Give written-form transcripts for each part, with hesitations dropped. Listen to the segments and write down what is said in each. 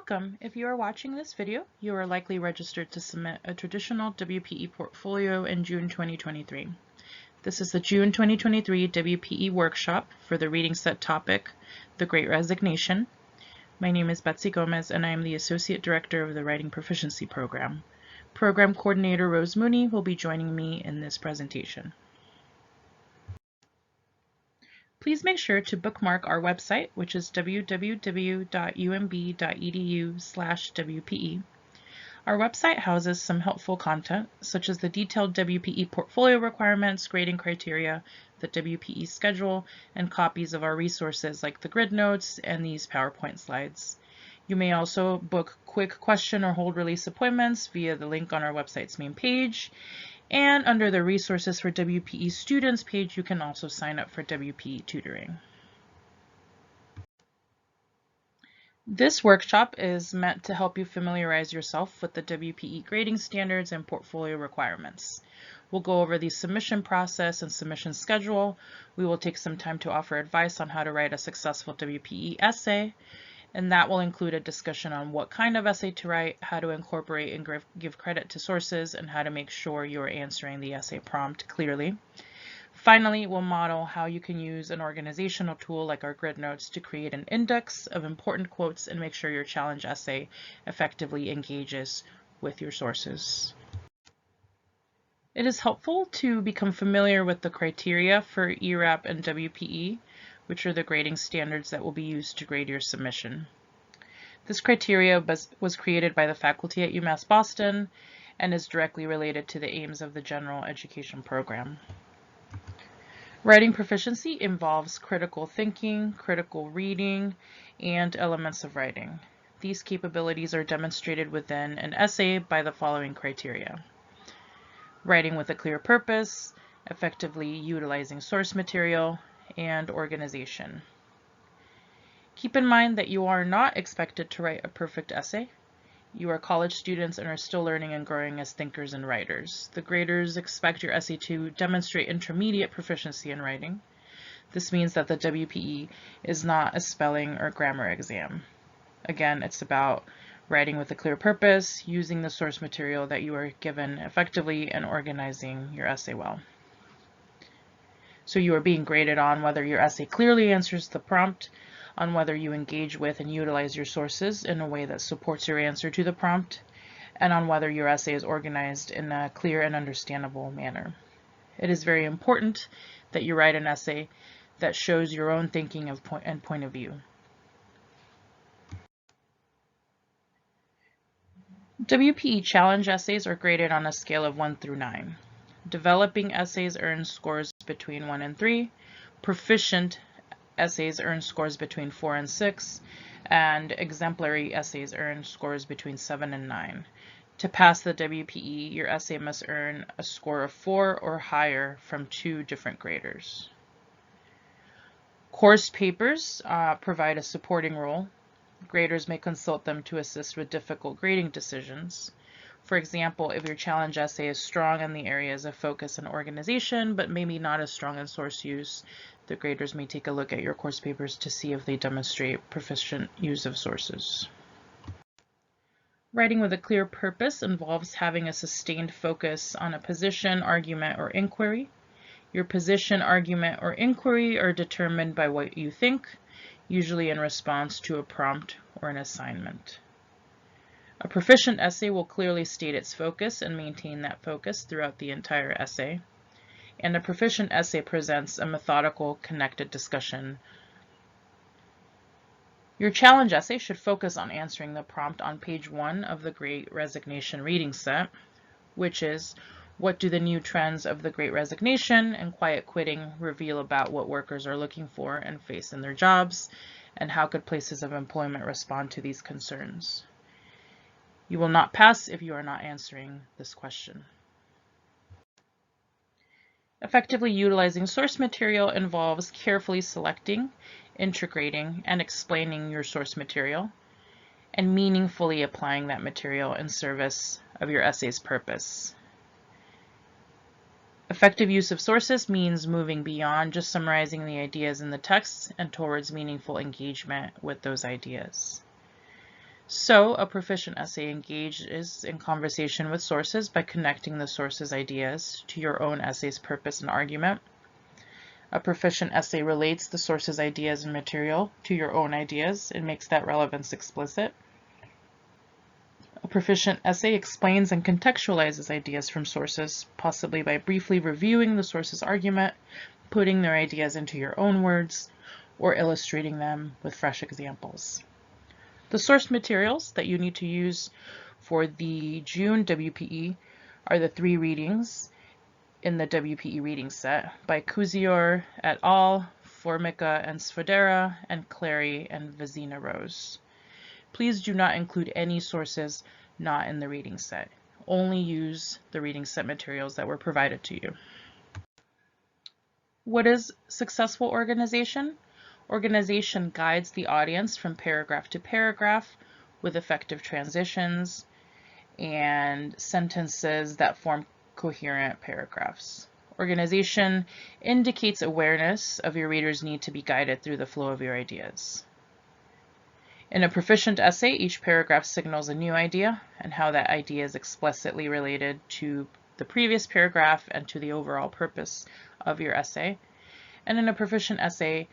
Welcome! If you are watching this video, you are likely registered to submit a traditional WPE portfolio in June 2023. This is the June 2023 WPE Workshop for the reading set topic, The Great Resignation. My name is Betsy Gomez and I am the Associate Director of the Writing Proficiency Program. Program Coordinator Rose Mooney will be joining me in this presentation. Please make sure to bookmark our website, which is www.umb.edu/WPE. Our website houses some helpful content, such as the detailed WPE portfolio requirements, grading criteria, the WPE schedule, and copies of our resources like the grid notes and these PowerPoint slides. You may also book quick question or hold release appointments via the link on our website's main page. And under the Resources for WPE Students page, you can also sign up for WPE tutoring. This workshop is meant to help you familiarize yourself with the WPE grading standards and portfolio requirements. We'll go over the submission process and submission schedule. We will take some time to offer advice on how to write a successful WPE essay, and that will include a discussion on what kind of essay to write, how to incorporate and give credit to sources, and how to make sure you're answering the essay prompt clearly. Finally, we'll model how you can use an organizational tool like our grid notes to create an index of important quotes and make sure your challenge essay effectively engages with your sources. It is helpful to become familiar with the criteria for EWRAP and WPE, which are the grading standards that will be used to grade your submission. This criteria was created by the faculty at UMass Boston and is directly related to the aims of the general education program. Writing proficiency involves critical thinking, critical reading, and elements of writing. These capabilities are demonstrated within an essay by the following criteria: writing with a clear purpose, effectively utilizing source material, and organization. Keep in mind that you are not expected to write a perfect essay. You are college students and are still learning and growing as thinkers and writers. The graders expect your essay to demonstrate intermediate proficiency in writing. This means that the WPE is not a spelling or grammar exam. Again, it's about writing with a clear purpose, using the source material that you are given effectively, and organizing your essay well. So you are being graded on whether your essay clearly answers the prompt, on whether you engage with and utilize your sources in a way that supports your answer to the prompt, and on whether your essay is organized in a clear and understandable manner. It is very important that you write an essay that shows your own thinking and point of view. WPE challenge essays are graded on a scale of 1 through 9. Developing essays earn scores between 1 and 3. Proficient essays earn scores between 4 and 6. And exemplary essays earn scores between 7 and 9. To pass the WPE, your essay must earn a score of 4 or higher from 2 different graders. Course papers provide a supporting role. Graders may consult them to assist with difficult grading decisions. For example, if your challenge essay is strong in the areas of focus and organization, but maybe not as strong in source use, the graders may take a look at your course papers to see if they demonstrate proficient use of sources. Writing with a clear purpose involves having a sustained focus on a position, argument, or inquiry. Your position, argument, or inquiry are determined by what you think, usually in response to a prompt or an assignment. A proficient essay will clearly state its focus and maintain that focus throughout the entire essay. And a proficient essay presents a methodical, connected discussion. Your challenge essay should focus on answering the prompt on page 1 of the Great Resignation reading set, which is, what do the new trends of the Great Resignation and quiet quitting reveal about what workers are looking for and face in their jobs, and how could places of employment respond to these concerns? You will not pass if you are not answering this question. Effectively utilizing source material involves carefully selecting, integrating, and explaining your source material, and meaningfully applying that material in service of your essay's purpose. Effective use of sources means moving beyond just summarizing the ideas in the text and towards meaningful engagement with those ideas. So, a proficient essay engages in conversation with sources by connecting the source's ideas to your own essay's purpose and argument. A proficient essay relates the source's ideas and material to your own ideas and makes that relevance explicit. A proficient essay explains and contextualizes ideas from sources, possibly by briefly reviewing the source's argument, putting their ideas into your own words, or illustrating them with fresh examples. The source materials that you need to use for the June WPE are the 3 readings in the WPE reading set by Cusior et al., Formica and Sfodera, and Clary and Vezina Rose. Please do not include any sources not in the reading set. Only use the reading set materials that were provided to you. What is successful organization? Organization guides the audience from paragraph to paragraph with effective transitions and sentences that form coherent paragraphs. Organization indicates awareness of your reader's need to be guided through the flow of your ideas. In a proficient essay, each paragraph signals a new idea and how that idea is explicitly related to the previous paragraph and to the overall purpose of your essay. And in a proficient essay,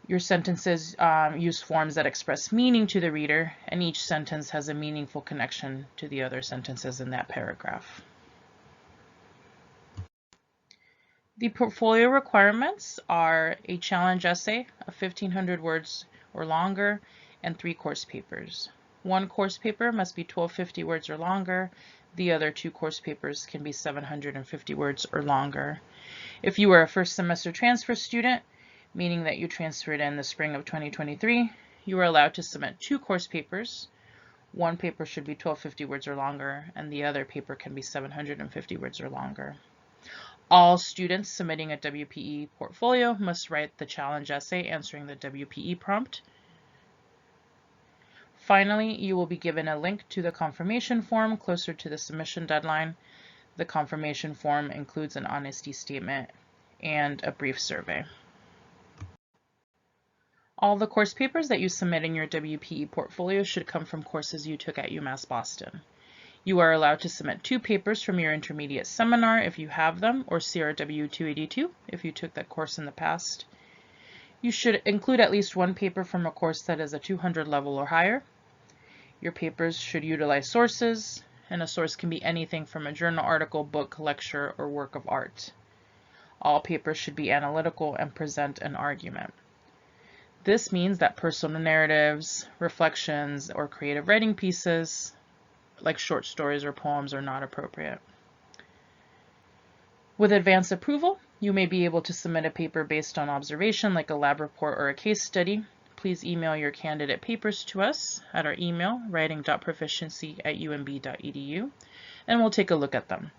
your sentences use forms that express meaning to the reader, and each sentence has a meaningful connection to the other sentences in that paragraph. The portfolio requirements are a challenge essay of 1,500 words or longer and 3 course papers. 1 course paper must be 1,250 words or longer. The other 2 course papers can be 750 words or longer. If you are a first semester transfer student, meaning that you transferred in the spring of 2023, you are allowed to submit 2 course papers. 1 paper should be 1,250 words or longer, and the other paper can be 750 words or longer. All students submitting a WPE portfolio must write the challenge essay answering the WPE prompt. Finally, you will be given a link to the confirmation form closer to the submission deadline. The confirmation form includes an honesty statement and a brief survey. All the course papers that you submit in your WPE portfolio should come from courses you took at UMass Boston. You are allowed to submit 2 papers from your intermediate seminar if you have them, or CRW 282 if you took that course in the past. You should include at least 1 paper from a course that is a 200 level or higher. Your papers should utilize sources, and a source can be anything from a journal article, book, lecture, or work of art. All papers should be analytical and present an argument. This means that personal narratives, reflections, or creative writing pieces, like short stories or poems, are not appropriate. With advance approval, you may be able to submit a paper based on observation, like a lab report or a case study. Please email your candidate papers to us at our email, writing.proficiency@umb.edu, and we'll take a look at them.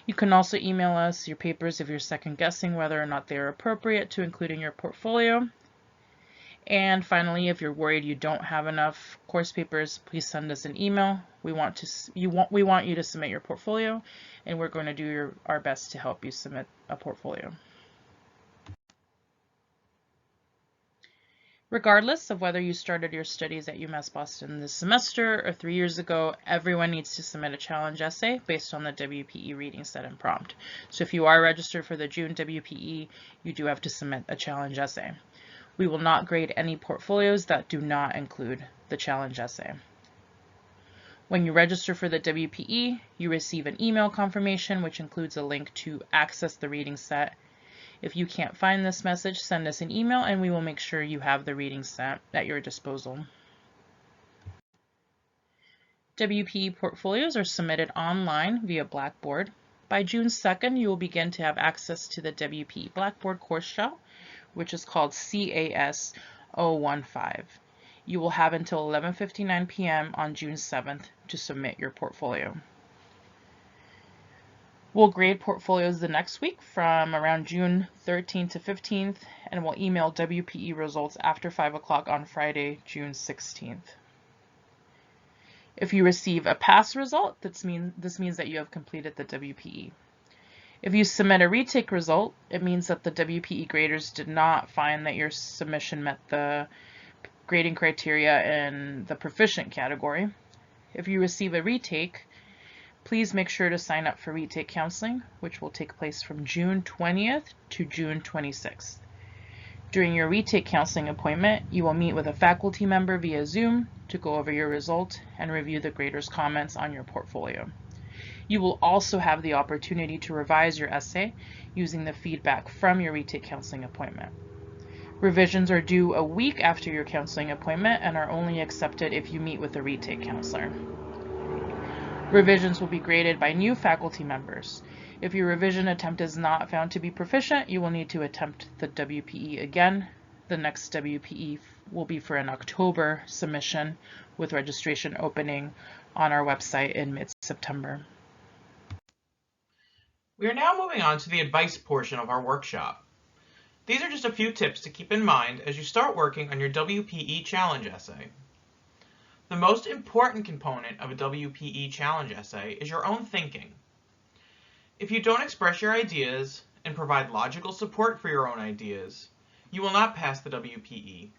You can also email us your papers if you're second guessing whether or not they are appropriate to include in your portfolio. And finally, if you're worried you don't have enough course papers, please send us an email. We want you to submit your portfolio, and we're going to do our best to help you submit a portfolio. Regardless of whether you started your studies at UMass Boston this semester or 3 years ago, everyone needs to submit a challenge essay based on the WPE reading set and prompt. So if you are registered for the June WPE, you do have to submit a challenge essay. We will not grade any portfolios that do not include the challenge essay. When you register for the WPE, you receive an email confirmation which includes a link to access the reading set. If you can't find this message, send us an email and we will make sure you have the reading set at your disposal. WPE portfolios are submitted online via Blackboard. By June 2nd, you will begin to have access to the WPE Blackboard course shell, which is called CAS 015. You will have until 11:59 p.m. on June 7th to submit your portfolio. We'll grade portfolios the next week from around June 13th to 15th, and we'll email WPE results after 5 o'clock on Friday, June 16th. If you receive a pass result, this means that you have completed the WPE. If you submit a retake result, it means that the WPE graders did not find that your submission met the grading criteria in the proficient category. If you receive a retake, please make sure to sign up for retake counseling, which will take place from June 20th to June 26th. During your retake counseling appointment, you will meet with a faculty member via Zoom to go over your result and review the grader's comments on your portfolio. You will also have the opportunity to revise your essay using the feedback from your retake counseling appointment. Revisions are due a week after your counseling appointment and are only accepted if you meet with a retake counselor. Revisions will be graded by new faculty members. If your revision attempt is not found to be proficient, you will need to attempt the WPE again. The next WPE will be for an October submission with registration opening on our website in mid-September. We are now moving on to the advice portion of our workshop. These are just a few tips to keep in mind as you start working on your WPE challenge essay. The most important component of a WPE challenge essay is your own thinking. If you don't express your ideas and provide logical support for your own ideas, you will not pass the WPE.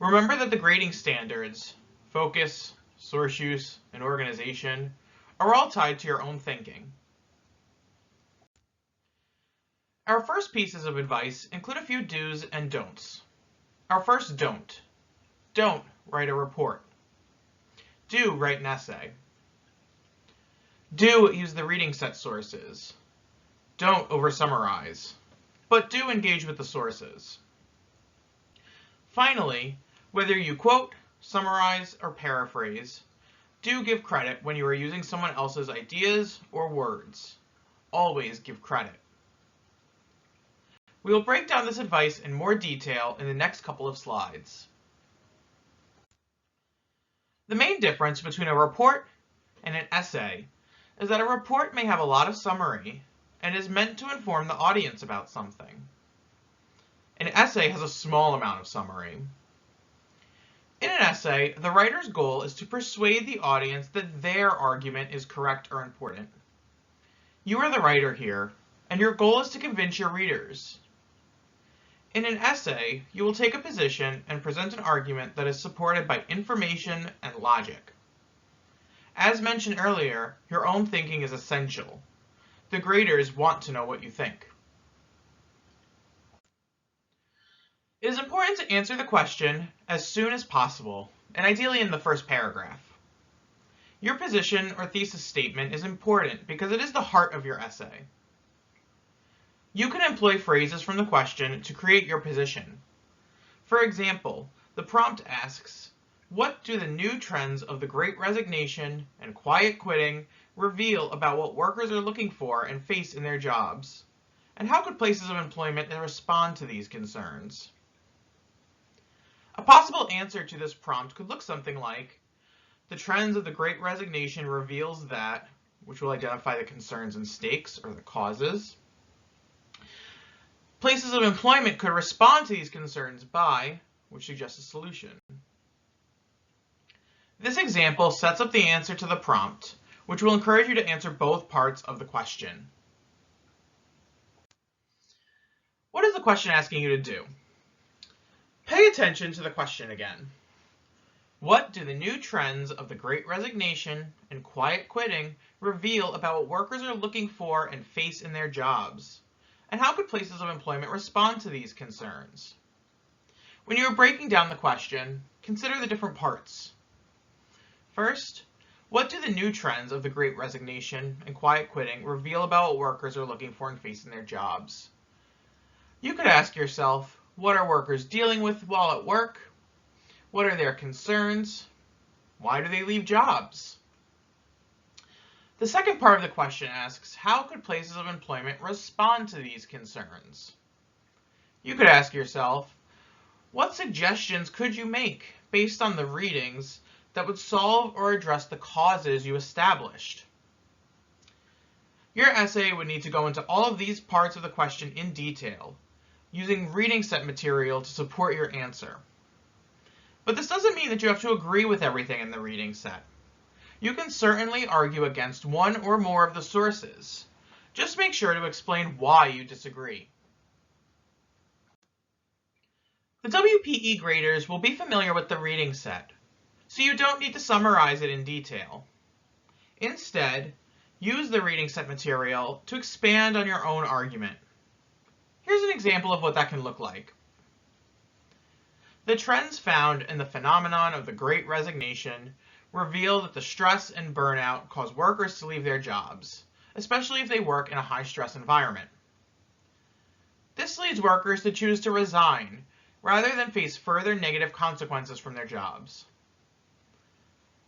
Remember that the grading standards, focus, source use, and organization are all tied to your own thinking. Our first pieces of advice include a few do's and don'ts. Our first don't. Don't write a report. Do write an essay. Do use the reading set sources. Don't over-summarize, but do engage with the sources. Finally, whether you quote, summarize, or paraphrase, do give credit when you are using someone else's ideas or words. Always give credit. We will break down this advice in more detail in the next couple of slides. The main difference between a report and an essay is that a report may have a lot of summary and is meant to inform the audience about something. An essay has a small amount of summary. In an essay, the writer's goal is to persuade the audience that their argument is correct or important. You are the writer here, and your goal is to convince your readers. In an essay, you will take a position and present an argument that is supported by information and logic. As mentioned earlier, your own thinking is essential. The graders want to know what you think. It is important to answer the question as soon as possible, and ideally in the first paragraph. Your position or thesis statement is important because it is the heart of your essay. You can employ phrases from the question to create your position. For example, the prompt asks, what do the new trends of the Great Resignation and quiet quitting reveal about what workers are looking for and face in their jobs? And how could places of employment respond to these concerns? A possible answer to this prompt could look something like, the trends of the Great Resignation reveals that, which will identify the concerns and stakes or the causes. Places of employment could respond to these concerns by, which suggests a solution. This example sets up the answer to the prompt, which will encourage you to answer both parts of the question. What is the question asking you to do? Pay attention to the question again. What do the new trends of the Great Resignation and quiet quitting reveal about what workers are looking for and face in their jobs? And how could places of employment respond to these concerns? When you are breaking down the question, consider the different parts. First, what do the new trends of the Great Resignation and quiet quitting reveal about what workers are looking for and face in their jobs? You could ask yourself, what are workers dealing with while at work? What are their concerns? Why do they leave jobs? The second part of the question asks, how could places of employment respond to these concerns? You could ask yourself, what suggestions could you make based on the readings that would solve or address the causes you established? Your essay would need to go into all of these parts of the question in detail, using reading set material to support your answer. But this doesn't mean that you have to agree with everything in the reading set. You can certainly argue against one or more of the sources. Just make sure to explain why you disagree. The WPE graders will be familiar with the reading set, so you don't need to summarize it in detail. Instead, use the reading set material to expand on your own argument. Here's an example of what that can look like. The trends found in the phenomenon of the Great Resignation reveal that the stress and burnout cause workers to leave their jobs, especially if they work in a high-stress environment. This leads workers to choose to resign rather than face further negative consequences from their jobs.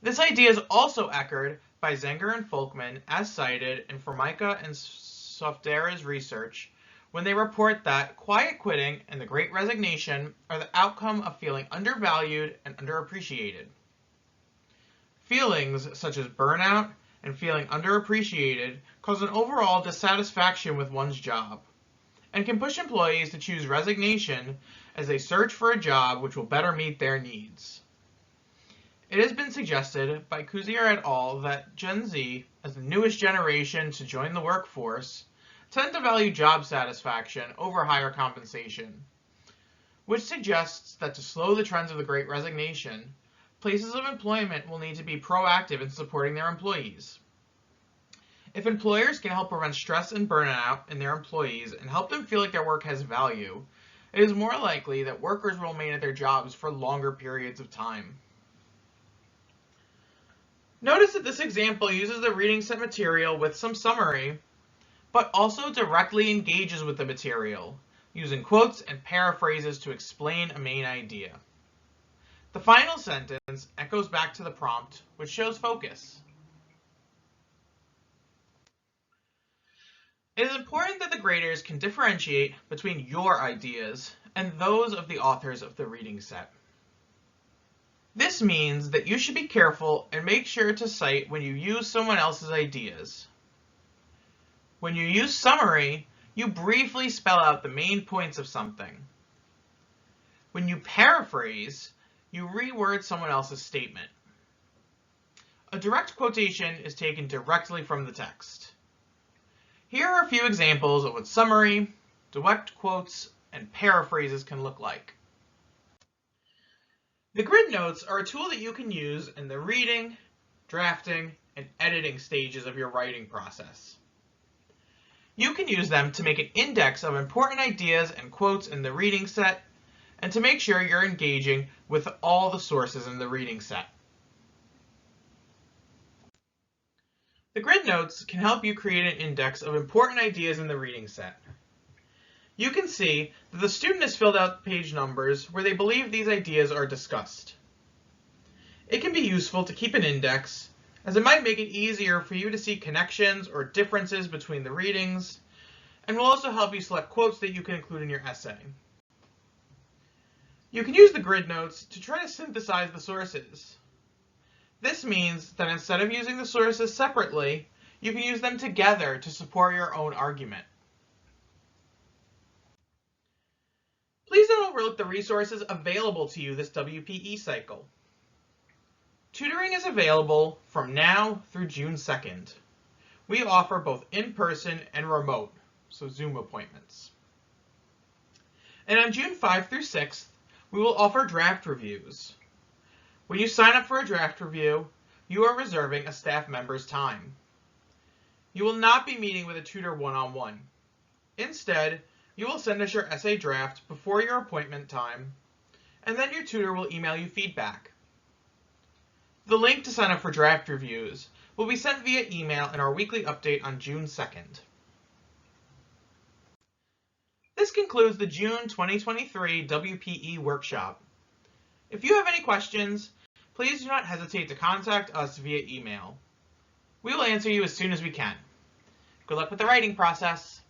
This idea is also echoed by Zenger and Folkman, as cited in Formica and Softera's research, when they report that quiet quitting and the Great Resignation are the outcome of feeling undervalued and underappreciated. Feelings such as burnout and feeling underappreciated cause an overall dissatisfaction with one's job, and can push employees to choose resignation as they search for a job which will better meet their needs. It has been suggested by Kuzier et al. That Gen Z, as the newest generation to join the workforce, tend to value job satisfaction over higher compensation, which suggests that to slow the trends of the Great Resignation, places of employment will need to be proactive in supporting their employees. If employers can help prevent stress and burnout in their employees and help them feel like their work has value, it is more likely that workers will remain at their jobs for longer periods of time. Notice that this example uses the reading set material with some summary, but also directly engages with the material, using quotes and paraphrases to explain a main idea. The final sentence echoes back to the prompt, which shows focus. It is important that the graders can differentiate between your ideas and those of the authors of the reading set. This means that you should be careful and make sure to cite when you use someone else's ideas. When you use summary, you briefly spell out the main points of something. When you paraphrase, you reword someone else's statement. A direct quotation is taken directly from the text. Here are a few examples of what summary, direct quotes, and paraphrases can look like. The grid notes are a tool that you can use in the reading, drafting, and editing stages of your writing process. You can use them to make an index of important ideas and quotes in the reading set, and to make sure you're engaging with all the sources in the reading set. The grid notes can help you create an index of important ideas in the reading set. You can see that the student has filled out page numbers where they believe these ideas are discussed. It can be useful to keep an index, as it might make it easier for you to see connections or differences between the readings, and will also help you select quotes that you can include in your essay. You can use the grid notes to try to synthesize the sources. This means that instead of using the sources separately, you can use them together to support your own argument. Please don't overlook the resources available to you this WPE cycle. Tutoring is available from now through June 2nd. We offer both in-person and remote, so Zoom appointments. And on June 5th through 6th, we will offer draft reviews. When you sign up for a draft review, you are reserving a staff member's time. You will not be meeting with a tutor one-on-one. Instead, you will send us your essay draft before your appointment time, and then your tutor will email you feedback. The link to sign up for draft reviews will be sent via email in our weekly update on June 2nd. This concludes the June 2023 WPE Workshop. If you have any questions, please do not hesitate to contact us via email. We will answer you as soon as we can. Good luck with the writing process.